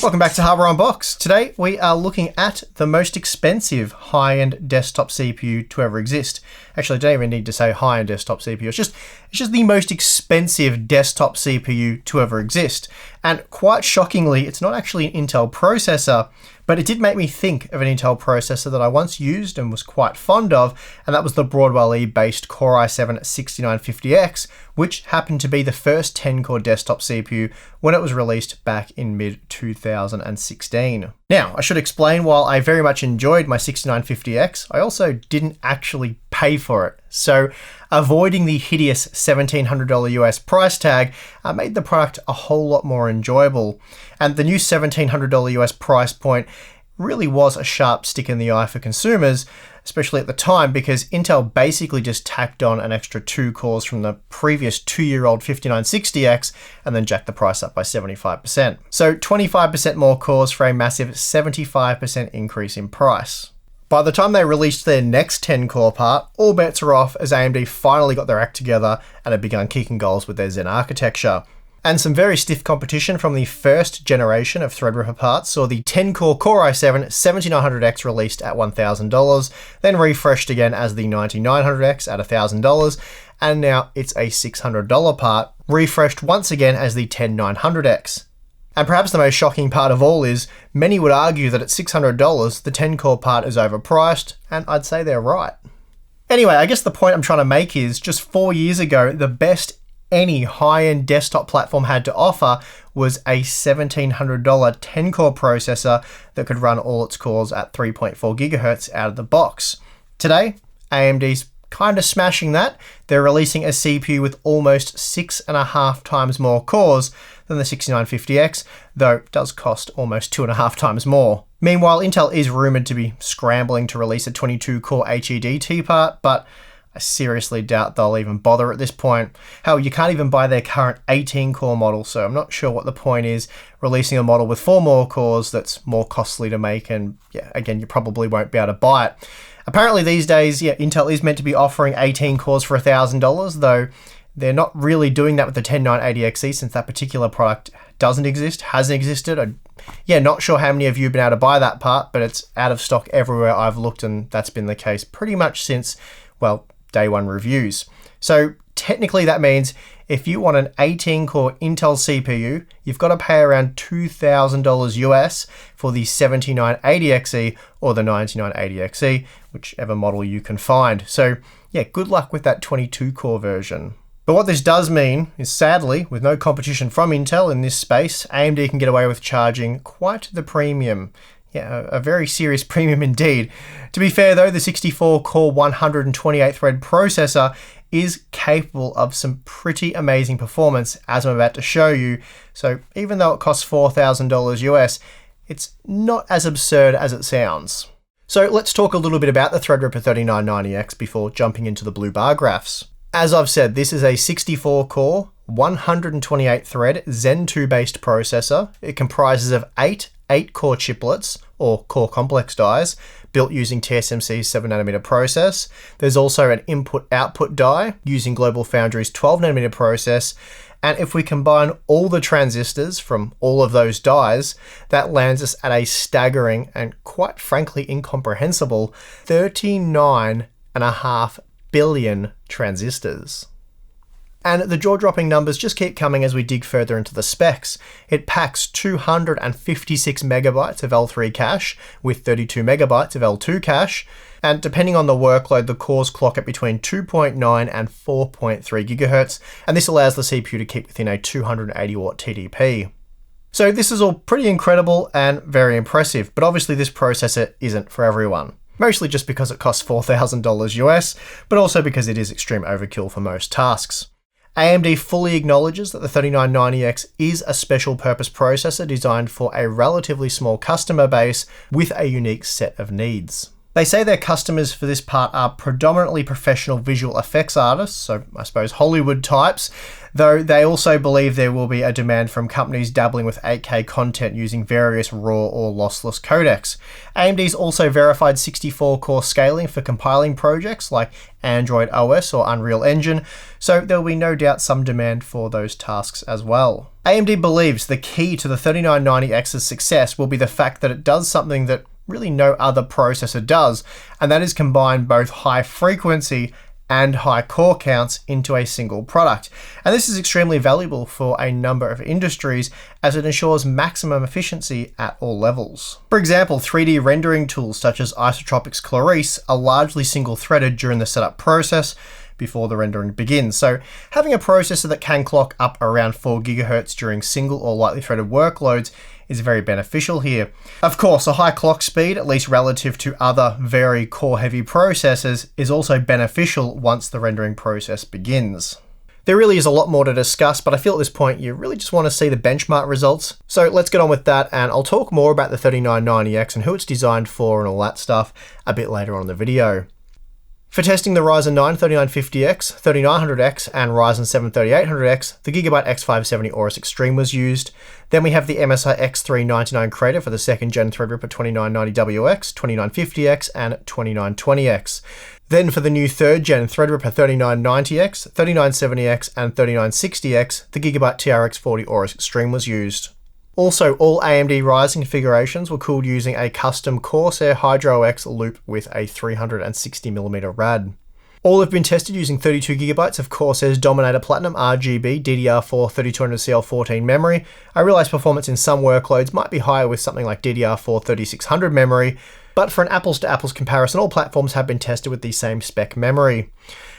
Welcome back to Hardware Unboxed. Today we are looking at the most expensive high-end desktop CPU to ever exist. Actually, I don't even need to say high-end desktop CPU. It's just the most expensive desktop CPU to ever exist. And quite shockingly, it's not actually an Intel processor, but it did make me think of an Intel processor that I once used and was quite fond of, and that was the Broadwell-E-based Core i7-6950X, which happened to be the first 10-core desktop CPU when it was released back in mid-2016. Now, I should explain, while I very much enjoyed my 6950X, I also didn't actually pay for it. So avoiding the hideous $1,700 US price tag made the product a whole lot more enjoyable. And the new $1,700 US price point really was a sharp stick in the eye for consumers, especially at the time, because Intel basically just tacked on an extra 2 cores from the previous 2-year-old 5960X and then jacked the price up by 75%. So 25% more cores for a massive 75% increase in price. By the time they released their next 10-core part, all bets were off as AMD finally got their act together and had begun kicking goals with their Zen architecture. And some very stiff competition from the first generation of Threadripper parts saw the 10-core Core i7-7900X released at $1,000, then refreshed again as the 9900X at $1,000, and now it's a $600 part, refreshed once again as the 10900X. And perhaps the most shocking part of all is, many would argue that at $600, the 10-core part is overpriced, and I'd say they're right. Anyway, I guess the point I'm trying to make is, just 4 years ago, the best any high-end desktop platform had to offer was a $1,700 10-core processor that could run all its cores at 3.4 GHz out of the box. Today, AMD's kind of smashing that. They're releasing a CPU with almost 6.5 times more cores than the 6950X, though it does cost almost 2.5 times more. Meanwhile, Intel is rumored to be scrambling to release a 22-core HEDT part, but I seriously doubt they'll even bother at this point. Hell, you can't even buy their current 18-core model, so I'm not sure what the point is releasing a model with 4 more cores that's more costly to make, and yeah, again, you probably won't be able to buy it. Apparently these days, Intel is meant to be offering 18 cores for $1,000, though they're not really doing that with the 10980XE since that particular product hasn't existed. Not sure how many of you have been able to buy that part, but it's out of stock everywhere I've looked, and that's been the case pretty much since, well, day one reviews. So technically that means if you want an 18-core Intel CPU, you've got to pay around $2,000 US for the 7980XE or the 9980XE, whichever model you can find. So yeah, good luck with that 22-core version. But what this does mean is, sadly, with no competition from Intel in this space, AMD can get away with charging quite the premium. Yeah, a very serious premium indeed. To be fair though, the 64-core 128-thread processor is capable of some pretty amazing performance, as I'm about to show you. So even though it costs $4,000 US, it's not as absurd as it sounds. So let's talk a little bit about the Threadripper 3990X before jumping into the blue bar graphs. As I've said, this is a 64-core, 128-thread Zen 2-based processor. It comprises of 8 8-core chiplets, or core complex dies, built using TSMC's 7nm process. There's also an input-output die using GlobalFoundries' 12nm process, and if we combine all the transistors from all of those dies, that lands us at a staggering and quite frankly incomprehensible 39.5 billion transistors. And the jaw-dropping numbers just keep coming as we dig further into the specs. It packs 256 megabytes of L3 cache with 32 megabytes of L2 cache, and depending on the workload, the cores clock at between 2.9 and 4.3 gigahertz, and this allows the CPU to keep within a 280 watt TDP. So this is all pretty incredible and very impressive, but obviously this processor isn't for everyone. Mostly just because it costs $4,000 US, but also because it is extreme overkill for most tasks. AMD fully acknowledges that the 3990X is a special purpose processor designed for a relatively small customer base with a unique set of needs. They say their customers for this part are predominantly professional visual effects artists, so I suppose Hollywood types, though they also believe there will be a demand from companies dabbling with 8K content using various raw or lossless codecs. AMD's also verified 64-core scaling for compiling projects like Android OS or Unreal Engine, so there will be no doubt some demand for those tasks as well. AMD believes the key to the 3990X's success will be the fact that it does something that really no other processor does, and that is combine both high frequency and high core counts into a single product. And this is extremely valuable for a number of industries as it ensures maximum efficiency at all levels. For example, 3D rendering tools such as Isotropic's Clarice are largely single-threaded during the setup process before the rendering begins. So having a processor that can clock up around 4 GHz during single or lightly threaded workloads is very beneficial here. Of course, a high clock speed, at least relative to other very core-heavy processors, is also beneficial once the rendering process begins. There really is a lot more to discuss, but I feel at this point you really just want to see the benchmark results. So let's get on with that, and I'll talk more about the 3990X and who it's designed for and all that stuff a bit later on in the video. For testing the Ryzen 9 3950X, 3900X, and Ryzen 7 3800X, the Gigabyte X570 Aorus Extreme was used. Then we have the MSI X3990 Creator for the 2nd Gen Threadripper 3990WX, 2950X, and 2920X. Then for the new 3rd Gen Threadripper 3990X, 3970X, and 3960X, the Gigabyte TRX 40 Aorus Extreme was used. Also, all AMD Ryzen configurations were cooled using a custom Corsair Hydro X loop with a 360mm rad. All have been tested using 32GB of Corsair's Dominator Platinum RGB DDR4 3200CL14 memory. I realise performance in some workloads might be higher with something like DDR4 3600 memory, but for an apples-to-apples comparison, all platforms have been tested with the same spec memory.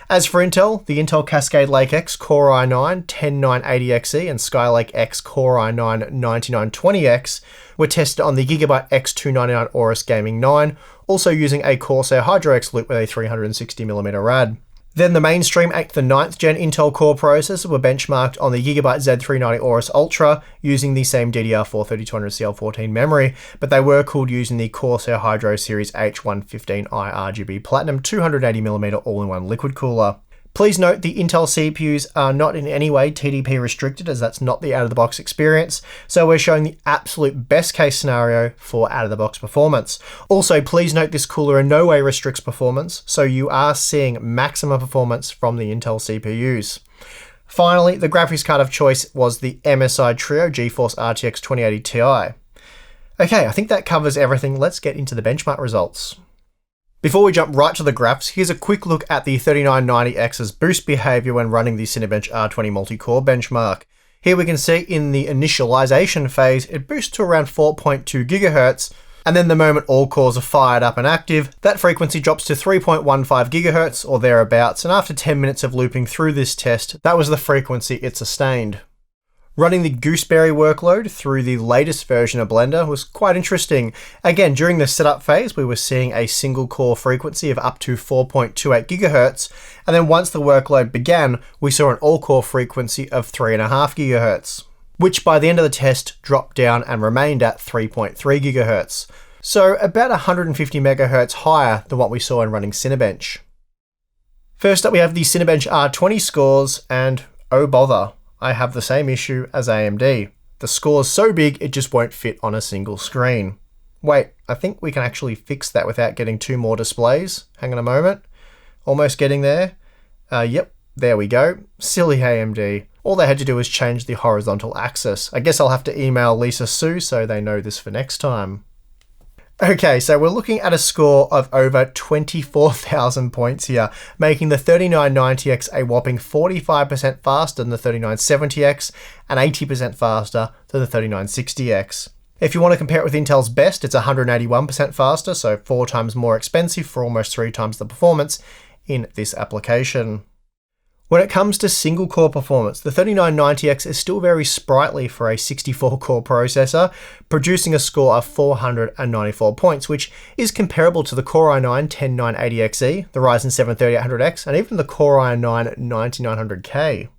As for Intel, the Intel Cascade Lake X Core i9 10980XE and Skylake X Core i9 9920X were tested on the Gigabyte X299 Aorus Gaming 9, also using a Corsair Hydro X loop with a 360mm rad. Then the mainstream 8th to 9th Gen Intel Core processors were benchmarked on the Gigabyte Z390 Aorus Ultra using the same DDR4 3200CL14 memory, but they were cooled using the Corsair Hydro Series H115i RGB Platinum 280mm all-in-one liquid cooler. Please note the Intel CPUs are not in any way TDP restricted, as that's not the out-of-the-box experience, so we're showing the absolute best case scenario for out-of-the-box performance. Also, please note this cooler in no way restricts performance, so you are seeing maximum performance from the Intel CPUs. Finally, the graphics card of choice was the MSI Trio GeForce RTX 2080 Ti. Okay, I think that covers everything. Let's get into the benchmark results. Before we jump right to the graphs, here's a quick look at the 3990X's boost behavior when running the Cinebench R20 multi-core benchmark. Here we can see in the initialization phase, it boosts to around 4.2 GHz, and then the moment all cores are fired up and active, that frequency drops to 3.15 GHz or thereabouts, and after 10 minutes of looping through this test, that was the frequency it sustained. Running the Gooseberry workload through the latest version of Blender was quite interesting. Again, during the setup phase, we were seeing a single core frequency of up to 4.28 GHz, and then once the workload began, we saw an all-core frequency of 3.5 GHz, which by the end of the test dropped down and remained at 3.3 GHz. So about 150 MHz higher than what we saw in running Cinebench. First up, we have the Cinebench R20 scores, and oh bother, I have the same issue as AMD. The score's so big it just won't fit on a single screen. Wait, I think we can actually fix that without getting two more displays. Hang on a moment. Almost getting there. Yep, there we go. Silly AMD. All they had to do was change the horizontal axis. I guess I'll have to email Lisa Sue so they know this for next time. Okay, so we're looking at a score of over 24,000 points here, making the 3990X a whopping 45% faster than the 3970X and 80% faster than the 3960X. If you want to compare it with Intel's best, it's 181% faster, so 4 times more expensive for almost 3 times the performance in this application. When it comes to single core performance, the 3990X is still very sprightly for a 64 core processor, producing a score of 494 points, which is comparable to the Core i9 10980XE, the Ryzen 7 3800X, and even the Core i9 9900K.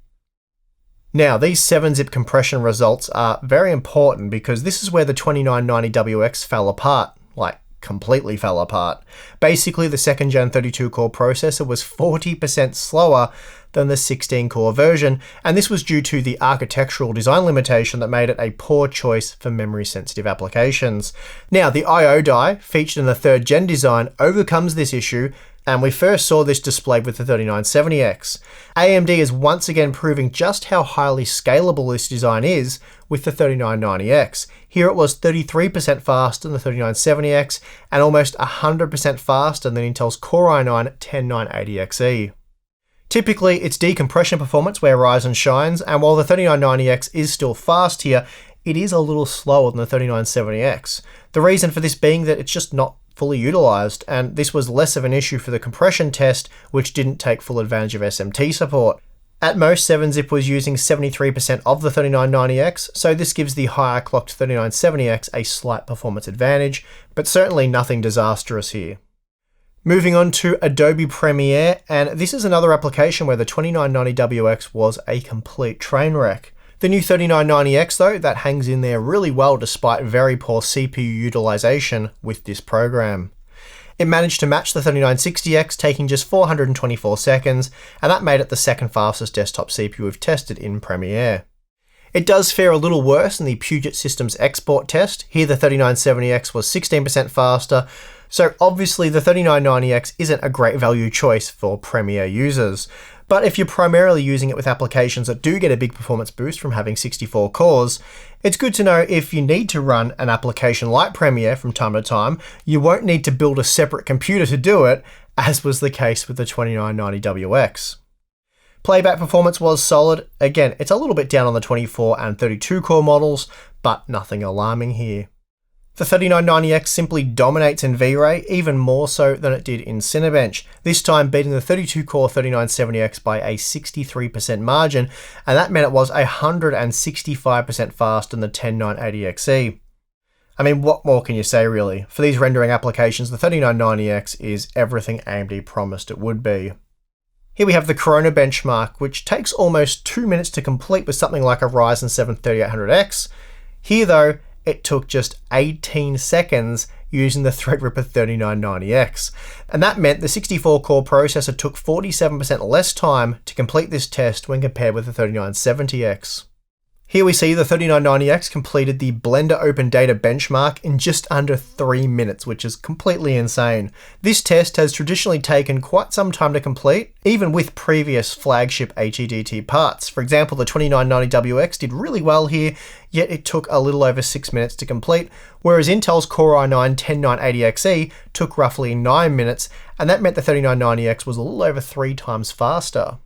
Now, these 7-zip compression results are very important because this is where the 2990WX fell apart, like completely fell apart. Basically, the 2nd gen 32-core processor was 40% slower than the 16-core version, and this was due to the architectural design limitation that made it a poor choice for memory-sensitive applications. Now, the I/O die featured in the 3rd gen design overcomes this issue, and we first saw this displayed with the 3970X. AMD is once again proving just how highly scalable this design is with the 3990X. Here it was 33% faster than the 3970X and almost 100% faster than Intel's Core i9-10980XE. Typically, it's decompression performance where Ryzen shines, and while the 3990X is still fast here, it is a little slower than the 3970X. The reason for this being that it's just not fully utilized, and this was less of an issue for the compression test, which didn't take full advantage of SMT support. At most, 7-zip was using 73% of the 3990X, so this gives the higher clocked 3970X a slight performance advantage, but certainly nothing disastrous here. Moving on to Adobe Premiere, and this is another application where the 2990WX was a complete train wreck. The new 3990X though, that hangs in there really well despite very poor CPU utilization with this program. It managed to match the 3960X, taking just 424 seconds, and that made it the 2nd fastest desktop CPU we've tested in Premiere. It does fare a little worse in the Puget Systems export test. Here the 3970X was 16% faster, so obviously the 3990X isn't a great value choice for Premiere users. But if you're primarily using it with applications that do get a big performance boost from having 64 cores, it's good to know if you need to run an application like Premiere from time to time, you won't need to build a separate computer to do it, as was the case with the 2990WX. Playback performance was solid. Again, it's a little bit down on the 24 and 32 core models, but nothing alarming here. The 3990X simply dominates in V-Ray, even more so than it did in Cinebench, this time beating the 32-core 3970X by a 63% margin, and that meant it was 165% faster than the 10980XE. I mean, what more can you say really? For these rendering applications, the 3990X is everything AMD promised it would be. Here we have the Corona benchmark, which takes almost 2 minutes to complete with something like a Ryzen 7 3800X. Here though, it took just 18 seconds using the Threadripper 3990X. And that meant the 64-core processor took 47% less time to complete this test when compared with the 3970X. Here we see the 3990X completed the Blender Open Data benchmark in just under 3 minutes, which is completely insane. This test has traditionally taken quite some time to complete, even with previous flagship HEDT parts. For example, the 2990WX did really well here, yet it took a little over 6 minutes to complete, whereas Intel's Core i9-10980XE took roughly 9 minutes, and that meant the 3990X was a little over 3 times faster.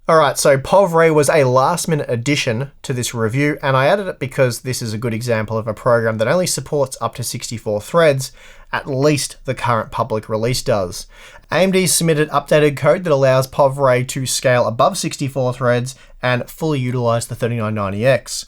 Alright, so PovRay was a last-minute addition to this review, and I added it because this is a good example of a program that only supports up to 64 threads, at least the current public release does. AMD submitted updated code that allows PovRay to scale above 64 threads and fully utilize the 3990X.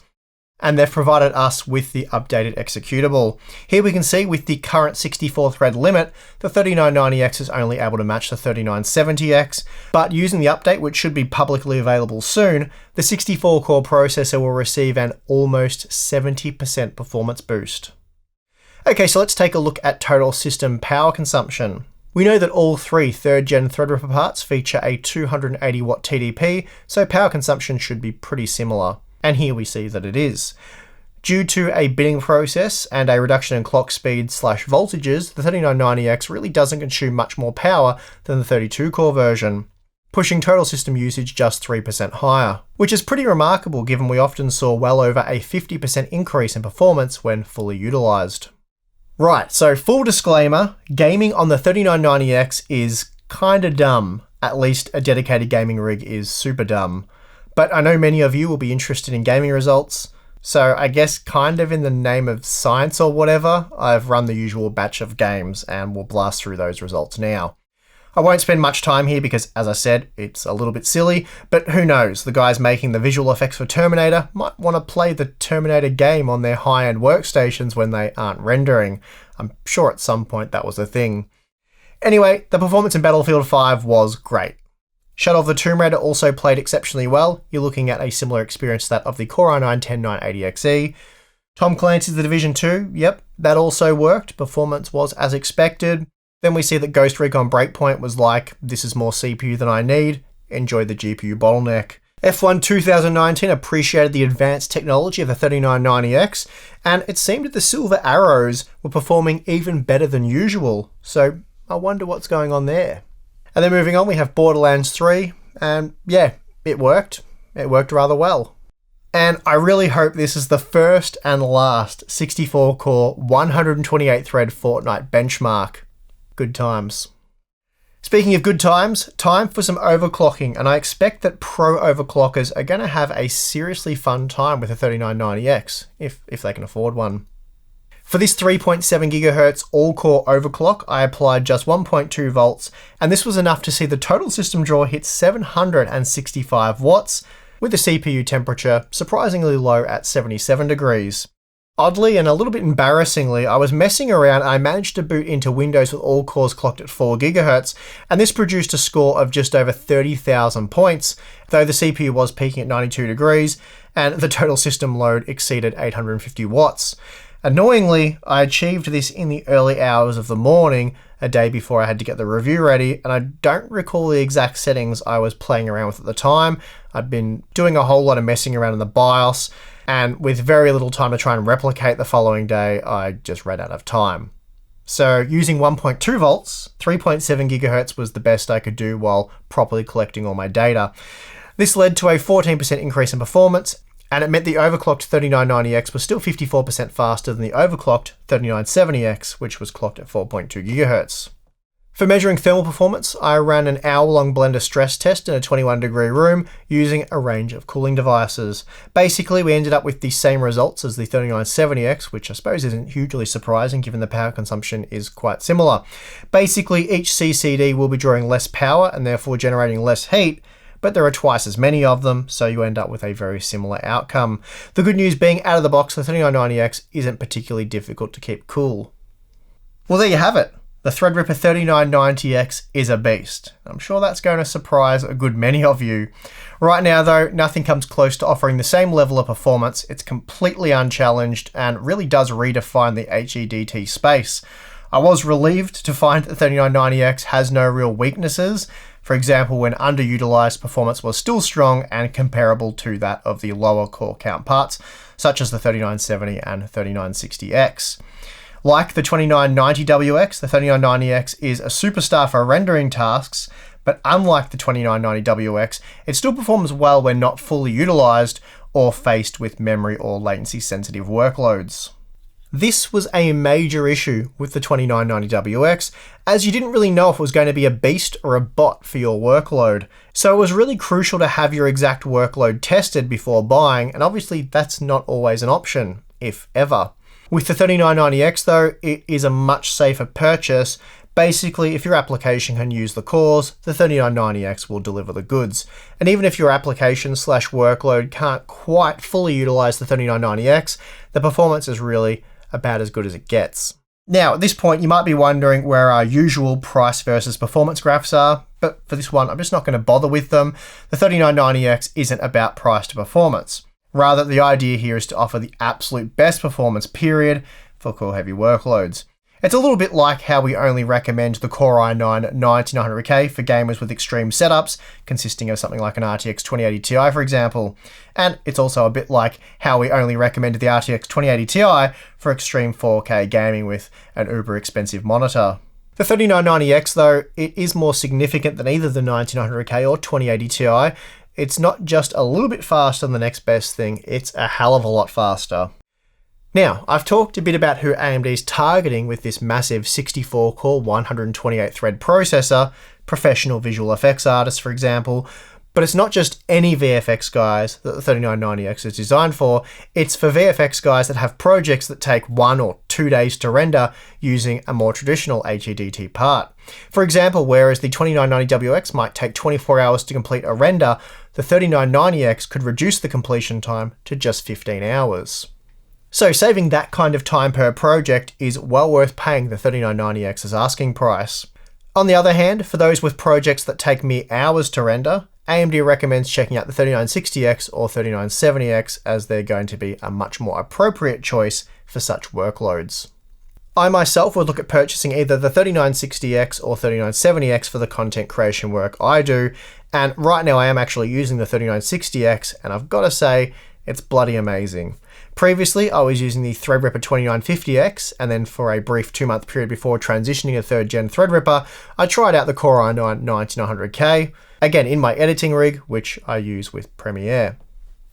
And they've provided us with the updated executable. Here we can see with the current 64 thread limit, the 3990X is only able to match the 3970X, but using the update, which should be publicly available soon, the 64 core processor will receive an almost 70% performance boost. Okay, so let's take a look at total system power consumption. We know that all 3 3rd gen Threadripper parts feature a 280 watt TDP, so power consumption should be pretty similar. And here we see that it is. Due to a binning process and a reduction in clock speed / voltages, the 3990X really doesn't consume much more power than the 32-core version, pushing total system usage just 3% higher, which is pretty remarkable given we often saw well over a 50% increase in performance when fully utilized. Right, so full disclaimer, gaming on the 3990X is kinda dumb. At least a dedicated gaming rig is super dumb. But I know many of you will be interested in gaming results, so I guess kind of in the name of science or whatever, I've run the usual batch of games and we'll blast through those results now. I won't spend much time here because, as I said, it's a little bit silly, but who knows, the guys making the visual effects for Terminator might want to play the Terminator game on their high-end workstations when they aren't rendering. I'm sure at some point that was a thing. Anyway, the performance in Battlefield 5 was great. Shadow of the Tomb Raider also played exceptionally well. You're looking at a similar experience to that of the Core i9-10980XE. Tom Clancy's The Division 2, yep, that also worked. Performance was as expected. Then we see that Ghost Recon Breakpoint was like, this is more CPU than I need, enjoy the GPU bottleneck. F1 2019 appreciated the advanced technology of the 3990X, and it seemed that the silver arrows were performing even better than usual, so I wonder what's going on there. And then moving on, we have Borderlands 3, and yeah, it worked. It worked rather well. And I really hope this is the first and last 64-core, 128-thread Fortnite benchmark. Good times. Speaking of good times, time for some overclocking, and I expect that pro overclockers are going to have a seriously fun time with the 3990X, if they can afford one. For this 3.7 GHz all-core overclock, I applied just 1.2 volts, and this was enough to see the total system draw hit 765 watts, with the CPU temperature surprisingly low at 77 degrees. Oddly and a little bit embarrassingly, I was messing around and I managed to boot into Windows with all cores clocked at 4 GHz, and this produced a score of just over 30,000 points, though the CPU was peaking at 92 degrees, and the total system load exceeded 850 watts. Annoyingly, I achieved this in the early hours of the morning, a day before I had to get the review ready, and I don't recall the exact settings I was playing around with at the time. I'd been doing a whole lot of messing around in the BIOS, and with very little time to try and replicate the following day, I just ran out of time. So using 1.2 volts, 3.7 GHz was the best I could do while properly collecting all my data. This led to a 14% increase in performance, and it meant the overclocked 3990X was still 54% faster than the overclocked 3970X, which was clocked at 4.2 GHz. For measuring thermal performance, I ran an hour-long Blender stress test in a 21-degree room using a range of cooling devices. Basically, we ended up with the same results as the 3970X, which I suppose isn't hugely surprising given the power consumption is quite similar. Basically, each CCD will be drawing less power and therefore generating less heat, but there are twice as many of them, so you end up with a very similar outcome. The good news being, out of the box, the 3990X isn't particularly difficult to keep cool. Well, there you have it. The Threadripper 3990X is a beast. I'm sure that's going to surprise a good many of you. Right now though, nothing comes close to offering the same level of performance. It's completely unchallenged and really does redefine the HEDT space. I was relieved to find that the 3990X has no real weaknesses. For example, when underutilized, performance was still strong and comparable to that of the lower core count parts, such as the 3970 and 3960X. Like the 2990WX, the 3990X is a superstar for rendering tasks, but unlike the 2990WX, it still performs well when not fully utilized or faced with memory or latency sensitive workloads. This was a major issue with the 2990WX, as you didn't really know if it was going to be a beast or a bot for your workload. So it was really crucial to have your exact workload tested before buying, and obviously that's not always an option, if ever. With the 3990X though, it is a much safer purchase. Basically, if your application can use the cores, the 3990X will deliver the goods. And even if your application/workload can't quite fully utilize the 3990X, the performance is really about as good as it gets. Now, at this point, you might be wondering where our usual price versus performance graphs are, but for this one, I'm just not going to bother with them. The 3990X isn't about price to performance. Rather, the idea here is to offer the absolute best performance period for core heavy workloads. It's a little bit like how we only recommend the Core i9-9900K for gamers with extreme setups, consisting of something like an RTX 2080 Ti, for example. And it's also a bit like how we only recommend the RTX 2080 Ti for extreme 4K gaming with an uber expensive monitor. The 3990X though, it is more significant than either the 9900K or 2080 Ti. It's not just a little bit faster than the next best thing, it's a hell of a lot faster. Now, I've talked a bit about who AMD's targeting with this massive 64-core 128-thread processor, professional visual effects artists for example, but it's not just any VFX guys that the 3990X is designed for, it's for VFX guys that have projects that take 1 or 2 days to render using a more traditional HEDT part. For example, whereas the 2990WX might take 24 hours to complete a render, the 3990X could reduce the completion time to just 15 hours. So saving that kind of time per project is well worth paying the 3990X's asking price. On the other hand, for those with projects that take mere hours to render, AMD recommends checking out the 3960X or 3970X as they're going to be a much more appropriate choice for such workloads. I myself would look at purchasing either the 3960X or 3970X for the content creation work I do, and right now I am actually using the 3960X, and I've got to say, it's bloody amazing. Previously, I was using the Threadripper 3990X, and then for a brief 2-month period before transitioning to 3rd gen Threadripper, I tried out the Core i9 9900K, again in my editing rig, which I use with Premiere.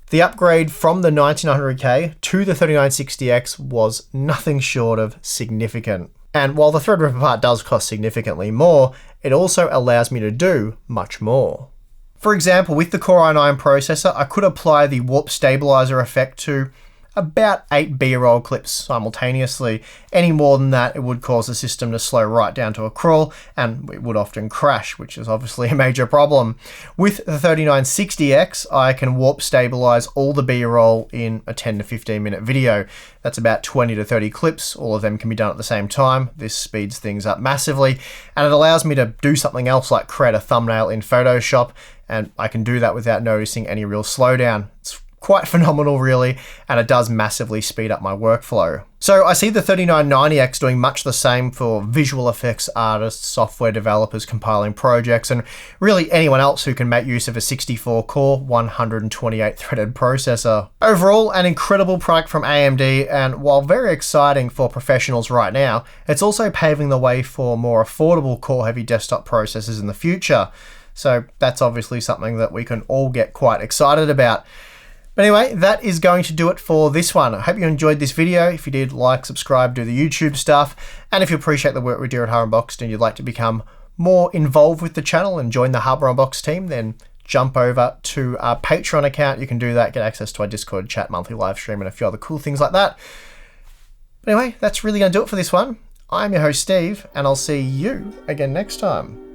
The upgrade from the 9900K to the 3960X was nothing short of significant. And while the Threadripper part does cost significantly more, it also allows me to do much more. For example, with the Core i9 processor, I could apply the warp stabilizer effect to about 8 B-roll clips simultaneously. Any more than that, it would cause the system to slow right down to a crawl, and it would often crash, which is obviously a major problem. With the 3960X, I can warp stabilize all the B-roll in a 10 to 15 minute video. That's about 20 to 30 clips. All of them can be done at the same time. This speeds things up massively, and it allows me to do something else like create a thumbnail in Photoshop, and I can do that without noticing any real slowdown. It's quite phenomenal really, and it does massively speed up my workflow. So I see the 3990X doing much the same for visual effects artists, software developers compiling projects, and really anyone else who can make use of a 64-core, 128-threaded processor. Overall, an incredible product from AMD, and while very exciting for professionals right now, it's also paving the way for more affordable core-heavy desktop processors in the future. So that's obviously something that we can all get quite excited about. But anyway, that is going to do it for this one. I hope you enjoyed this video. If you did, like, subscribe, do the YouTube stuff. And if you appreciate the work we do at Unboxed and you'd like to become more involved with the channel and join the Hardware Unboxed team, then jump over to our Patreon account. You can do that, get access to our Discord chat, monthly live stream, and a few other cool things like that. But anyway, that's really going to do it for this one. I'm your host, Steve, and I'll see you again next time.